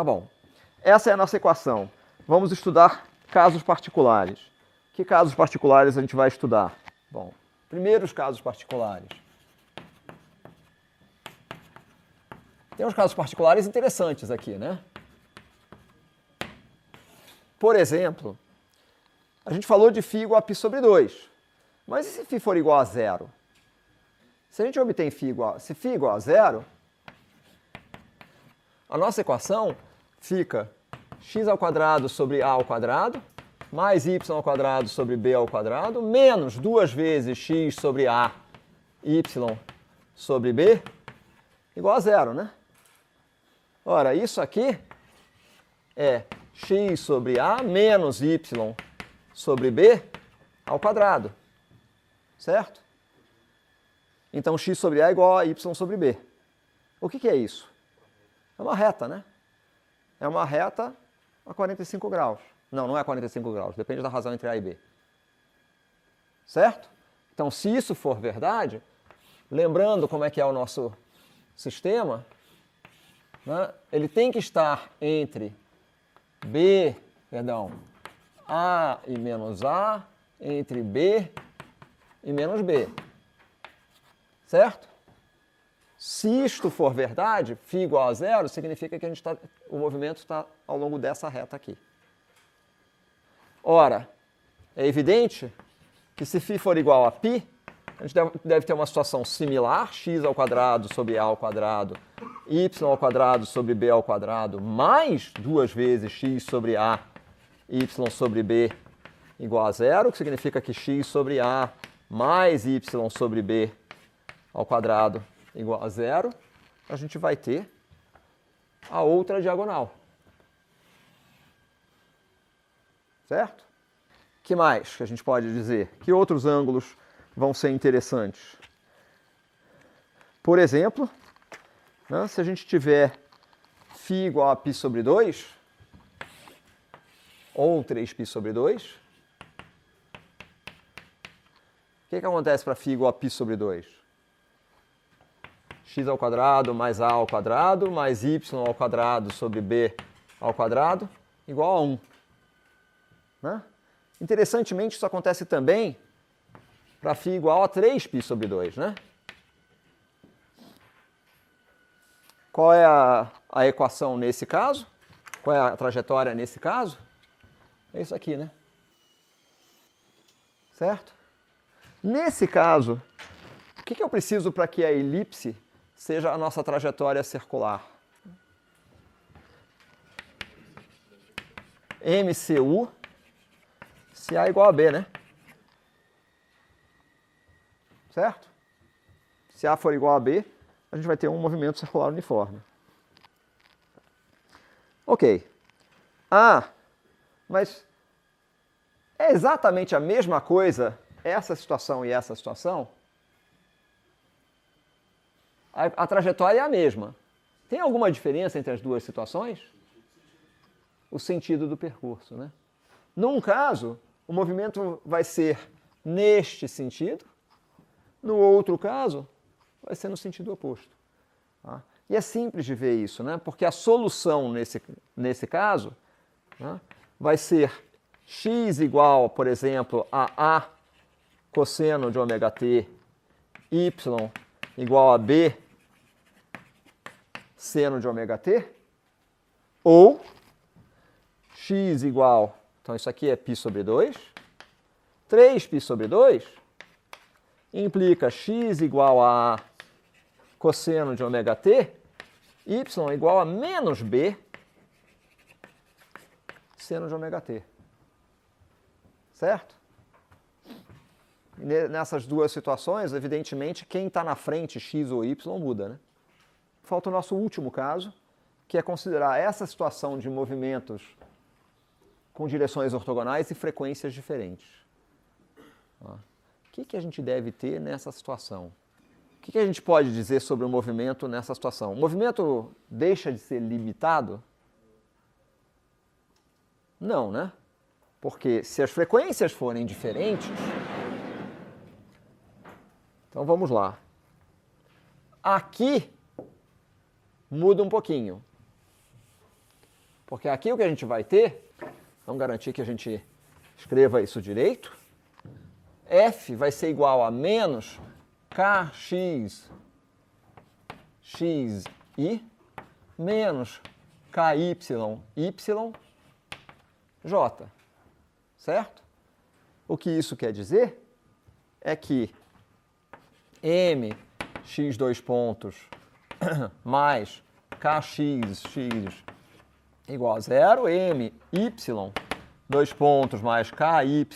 Tá bom. Essa é a nossa equação. Vamos estudar casos particulares. Que casos particulares a gente vai estudar? Bom, primeiro os casos particulares. Tem uns casos particulares interessantes aqui, né? Por exemplo, a gente falou de φ igual a π sobre 2. Mas e se φ for igual a zero? Se a gente obtém φ igual a zero, a nossa equação fica x ao quadrado sobre a ao quadrado mais y ao quadrado sobre b ao quadrado menos 2 vezes x sobre a y sobre b igual a zero, né? Ora, isso aqui é x sobre a menos y sobre b ao quadrado, certo? Então, x sobre a é igual a y sobre b. O que é isso? É uma reta, né? É uma reta a 45 graus. Não, não é 45 graus, depende da razão entre a e b. Certo? Então, se isso for verdade, lembrando como é que é o nosso sistema, né, ele tem que estar entre a e menos a, entre b e menos b. Certo? Se isto for verdade, φ igual a zero, significa que o movimento está ao longo dessa reta aqui. Ora, é evidente que se φ for igual a π, a gente deve ter uma situação similar, x ao quadrado sobre a ao quadrado, y ao quadrado sobre b ao quadrado, mais 2 vezes x sobre a, y sobre b igual a zero, que significa que x sobre a mais y sobre b ao quadrado igual a zero, a gente vai ter a outra diagonal. Certo? O que mais que a gente pode dizer? Que outros ângulos vão ser interessantes? Por exemplo, né, se a gente tiver φ igual a π sobre 2, ou 3π sobre 2, o que acontece para φ igual a π sobre 2? X ao quadrado mais a ao quadrado mais y ao quadrado sobre b ao quadrado igual a 1. Né? Interessantemente, isso acontece também para φ igual a 3π sobre 2. Né? Qual é a equação nesse caso? Qual é a trajetória nesse caso? É isso aqui, né? Certo? Nesse caso, o que eu preciso para que a elipse seja a nossa trajetória circular? MCU, se A igual a B, né? Certo? Se A for igual a B, a gente vai ter um movimento circular uniforme. Ok. Mas é exatamente a mesma coisa essa situação e essa situação? A trajetória é a mesma. Tem alguma diferença entre as duas situações? O sentido do percurso, né? Num caso, o movimento vai ser neste sentido, no outro caso, vai ser no sentido oposto. Tá? E é simples de ver isso, né? Porque a solução nesse caso, né, vai ser x igual, por exemplo, a cosseno de ômega t, y igual a b seno de ômega t, ou x igual, então isso aqui é π sobre 2, 3π sobre 2 implica x igual a cosseno de ômega t, y igual a menos b seno de ômega t. Certo? E nessas duas situações, evidentemente, quem está na frente, x ou y, muda, né? Falta o nosso último caso, que é considerar essa situação de movimentos com direções ortogonais e frequências diferentes. O que a gente deve ter nessa situação? O que a gente pode dizer sobre o movimento nessa situação? O movimento deixa de ser limitado? Não, né? Porque se as frequências forem diferentes... Então vamos lá. Aqui muda um pouquinho. Porque aqui o que a gente vai ter, vamos garantir que a gente escreva isso direito, f vai ser igual a menos kx xi menos ky j, certo? O que isso quer dizer é que m x dois pontos mais kx igual a zero, m y dois pontos mais ky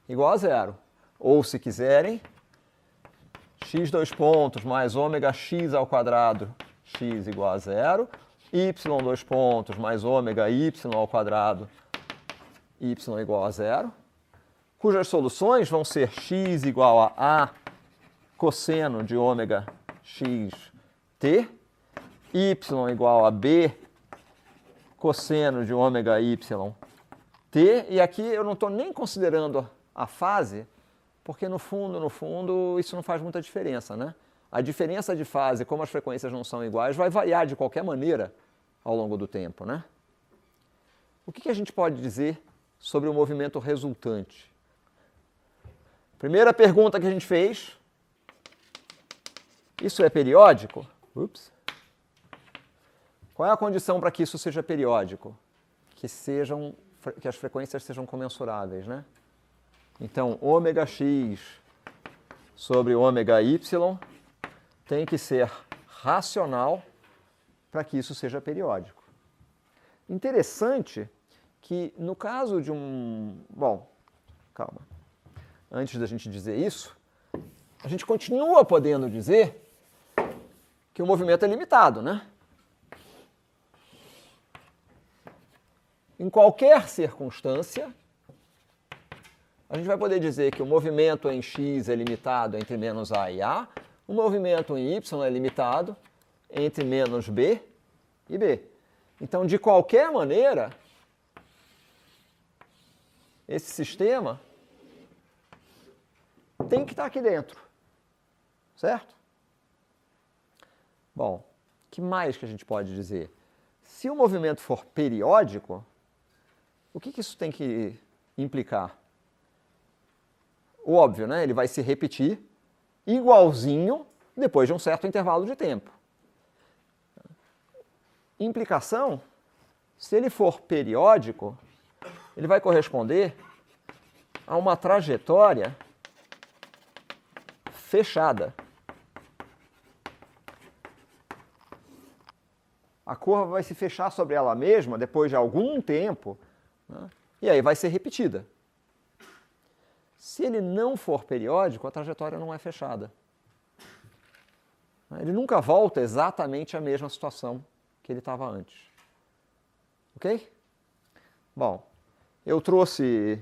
igual a zero. Ou, se quiserem, x dois pontos mais ômega x ao quadrado x igual a zero, y dois pontos mais ômega y ao quadrado y igual a zero, cujas soluções vão ser x igual a cosseno de ômega x t, y igual a b cosseno de ômega y t, e aqui eu não estou nem considerando a fase, porque no fundo, isso não faz muita diferença, né? A diferença de fase, como as frequências não são iguais, vai variar de qualquer maneira ao longo do tempo, né? O que a gente pode dizer sobre o movimento resultante? Primeira pergunta que a gente fez, isso é periódico? Ups. Qual é a condição para que isso seja periódico? Que as frequências sejam comensuráveis, né? Então, ômega x sobre ômega y tem que ser racional para que isso seja periódico. Interessante que no caso de um... Bom, calma. Antes da gente dizer isso, a gente continua podendo dizer que o movimento é limitado, né? Em qualquer circunstância, a gente vai poder dizer que o movimento em x é limitado entre menos a e a, o movimento em y é limitado entre menos b e b. Então, de qualquer maneira, esse sistema tem que estar aqui dentro, certo? Bom, o que mais que a gente pode dizer? Se o movimento for periódico, o que isso tem que implicar? O óbvio, né? Ele vai se repetir igualzinho depois de um certo intervalo de tempo. Implicação, se ele for periódico, ele vai corresponder a uma trajetória fechada. A curva vai se fechar sobre ela mesma depois de algum tempo, né? E aí vai ser repetida. Se ele não for periódico, a trajetória não é fechada. Ele nunca volta exatamente à mesma situação que ele estava antes. Ok? Bom, eu trouxe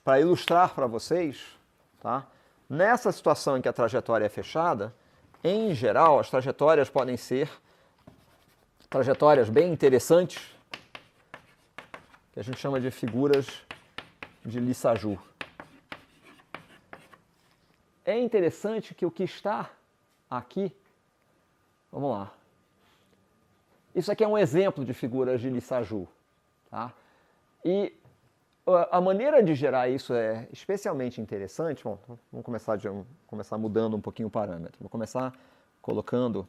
para ilustrar para vocês, tá? Nessa situação em que a trajetória é fechada, em geral, as trajetórias podem ser trajetórias bem interessantes, que a gente chama de figuras de Lissajous. É interessante que o que está aqui, vamos lá, isso aqui é um exemplo de figuras de Lissajous, tá? E a maneira de gerar isso é especialmente interessante. Bom, vamos começar mudando um pouquinho o parâmetro. Vou começar colocando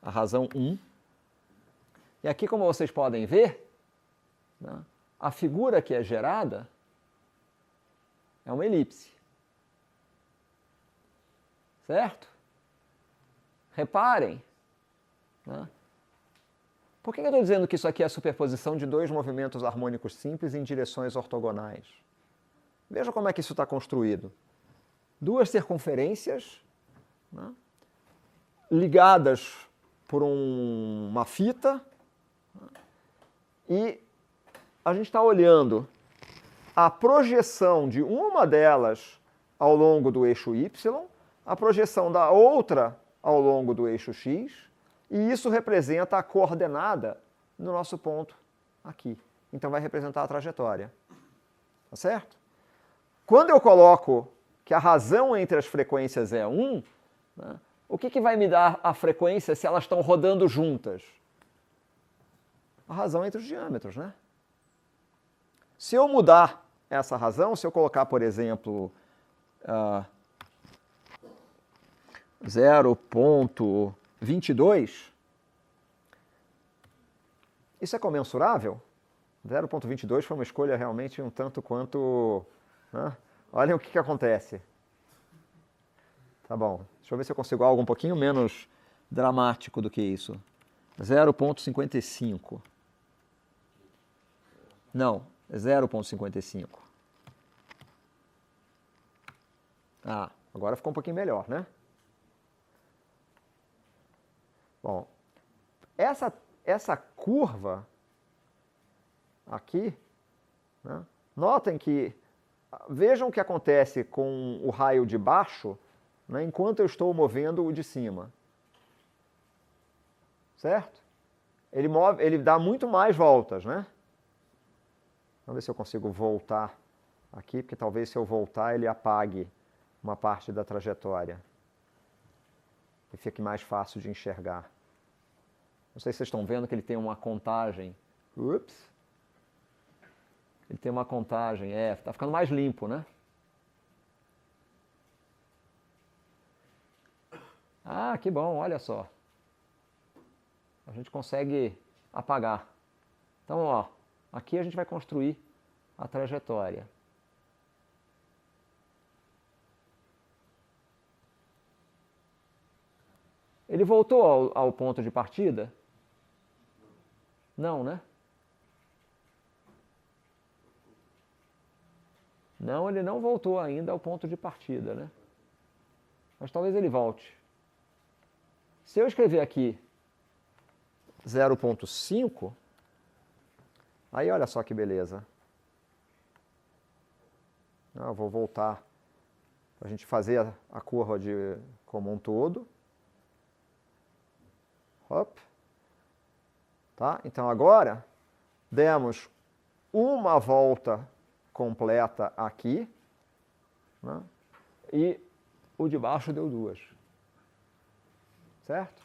a razão 1. E aqui, como vocês podem ver, né, a figura que é gerada é uma elipse. Certo? Reparem, né? Por que eu estou dizendo que isso aqui é a superposição de dois movimentos harmônicos simples em direções ortogonais? Veja como é que isso está construído. Duas circunferências, né, ligadas por uma fita, né, e a gente está olhando a projeção de uma delas ao longo do eixo y, a projeção da outra ao longo do eixo x, e isso representa a coordenada no nosso ponto aqui. Então vai representar a trajetória. Tá certo? Quando eu coloco que a razão entre as frequências é 1, né, o que vai me dar a frequência se elas estão rodando juntas? a razão entre os diâmetros, né? Se eu mudar essa razão, se eu colocar, por exemplo, 0,22, isso é comensurável? 0,22 foi uma escolha realmente um tanto quanto... né? Olhem o que acontece. Tá bom, deixa eu ver se eu consigo algo um pouquinho menos dramático do que isso. 0,55. Não, 0,55. Ah, agora ficou um pouquinho melhor, né? Bom, essa curva aqui, né? Notem que, vejam o que acontece com o raio de baixo, né, enquanto eu estou movendo o de cima. Certo? Ele dá muito mais voltas, né? Vamos ver se eu consigo voltar aqui, porque talvez se eu voltar ele apague uma parte da trajetória. E fique mais fácil de enxergar. Não sei se vocês estão vendo que ele tem uma contagem. Ups! Ele tem uma contagem, está ficando mais limpo, né? Ah, que bom, olha só. A gente consegue apagar. Então, ó, aqui a gente vai construir a trajetória. Ele voltou ao ponto de partida? Não, né? Não, ele não voltou ainda ao ponto de partida, né? Mas talvez ele volte. Se eu escrever aqui 0,5, aí olha só que beleza. Eu vou voltar para a gente fazer a curva como um todo. Hop. Tá? Então agora demos uma volta completa aqui, né? E o de baixo deu 2. Certo?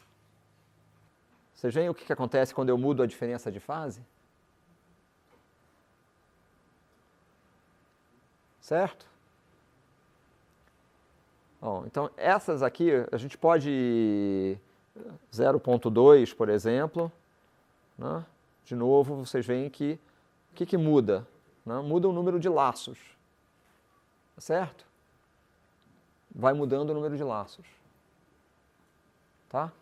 Vocês veem o que acontece quando eu mudo a diferença de fase? Certo? Bom, então essas aqui a gente pode 0,2, por exemplo, né? De novo, vocês veem que o que muda? Né? Muda o número de laços. Certo? Vai mudando o número de laços. Tá?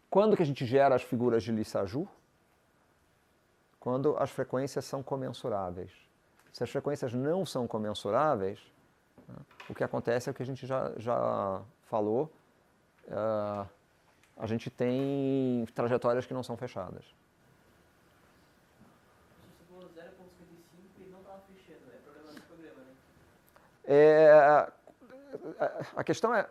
Quando que a gente gera as figuras de Lissajous? Quando as frequências são comensuráveis. Se as frequências não são comensuráveis, né, o que acontece é o que a gente já falou, a gente tem trajetórias que não são fechadas. Você falou 0,55 e não estava fechando, é problema do programa, né? A questão é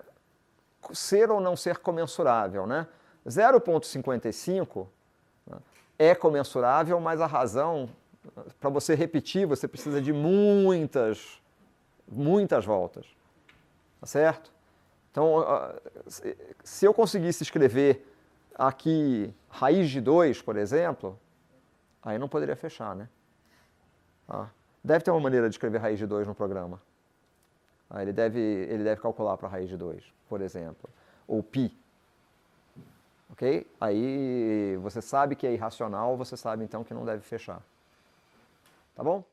ser ou não ser comensurável, né? 0,55 é comensurável, mas a razão, para você repetir, você precisa de muitas voltas. Tá certo? Então, se eu conseguisse escrever aqui raiz de 2, por exemplo, aí não poderia fechar, né? Deve ter uma maneira de escrever raiz de 2 no programa. Ele deve calcular para raiz de 2, por exemplo. Ou π. Ok? Aí você sabe que é irracional, você sabe então que não deve fechar. Tá bom?